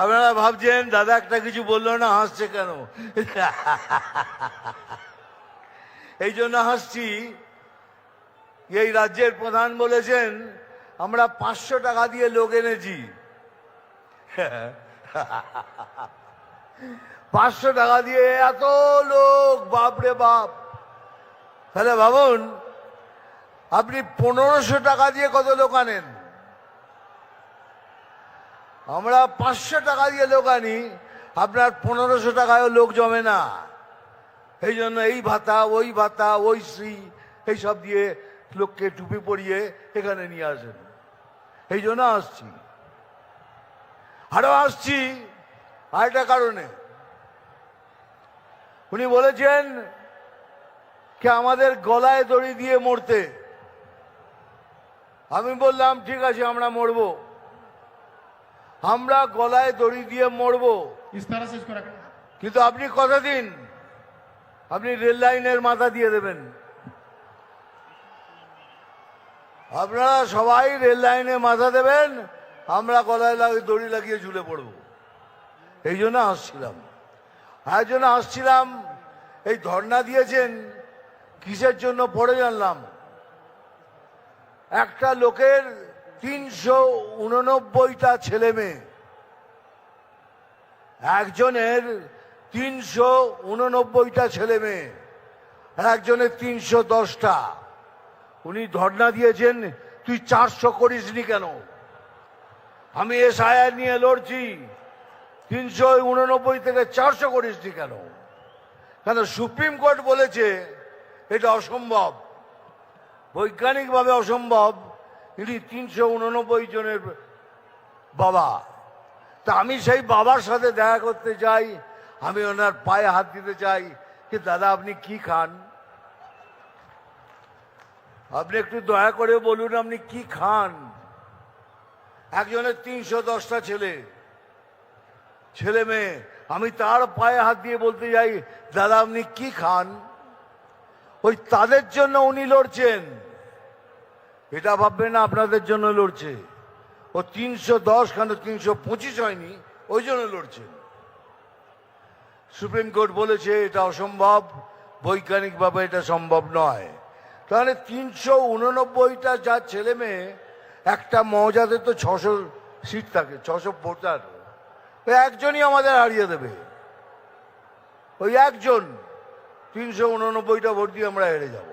আপনারা ভাবছেন দাদা একটা কিছু বললো না, হাসছে কেন? এই জন্য হাসছি, এই রাজ্যের প্রধান বলেছেন আমরা 500 টাকা দিয়ে লোক এনেছি। 500 টাকা দিয়ে এত লোক, বাপরে বাপ। তাহলে ভাবুন আপনি 1500 টাকা দিয়ে কত লোক আনেন। আমরা 500 টাকা দিয়ে লোক আনি, আপনার 1500 টাকায়ও লোক জমে না। এই জন্য এই ভাতা ওই শ্রী এইসব দিয়ে লোককে টুপি পরিয়ে এখানে নিয়ে আসেন। এই জন্য আসছি, আরো আসছি আরেকটা কারণে। উনি বলেছেন কি আমাদের গলায় দড়ি দিয়ে মরতে। আমি বললাম ঠিক আছে আমরা মরবো, আমরা গলায় দড়ি দিয়ে মরবো, কিন্তু আপনি কথা দিন আপনি রেল লাইনের মাথা দিয়ে দেবেন। আপনারা সবাই রেল লাইনে মাথা দেবেন, আমরা গলায় দড়ি লাগিয়ে ঝুলে পড়বো। এই জন্য আসছিলাম। এই ধর্ণা দিয়েছেন কিসের জন্য পড়ে জানলাম। একটা লোকের 389টা ছেলে মেয়ে, একজনের 389টা ছেলে মেয়ে, একজনের 310টা। উনি ধর্ণা দিয়েছেন তুই 400 করিসনি কেন? আমি এসআইআর নিয়ে লড়ছি, 389 থেকে 400 করিসনি কেন? কেন সুপ্রিম কোর্ট বলেছে এটা অসম্ভব, বৈজ্ঞানিকভাবে অসম্ভব। তিনি 389 জনের বাবা। তা আমি সেই বাবার সাথে দেখা করতে চাই, আমি ওনার পায়ে হাত দিতে চাই যে দাদা আপনি কি খান, আপনি একটু দয়া করে বলুন আপনি কি খান। একজনের 310টা ছেলে মেয়ে, আমি তার পায়ে হাত দিয়ে বলতে যাই দাদা আপনি কি খান। ওই তাদের জন্য উনি লড়ছেন, এটা ভাববেন না আপনাদের জন্য লড়ছে। ও 310 কেন 325 হয়নি, ওই জন্য লড়ছেন। সুপ্রিম কোর্ট বলেছে এটা অসম্ভব, বৈজ্ঞানিকভাবে এটা সম্ভব নয়। তাহলে 389টা যার ছেলে মেয়ে, একটা মৌজাতে তো 600 সিট থাকে, 600 ভোটার, ওই একজনই আমাদের হারিয়ে দেবে। ওই একজন 389টা ভোট দিয়ে আমরা হেরে যাব।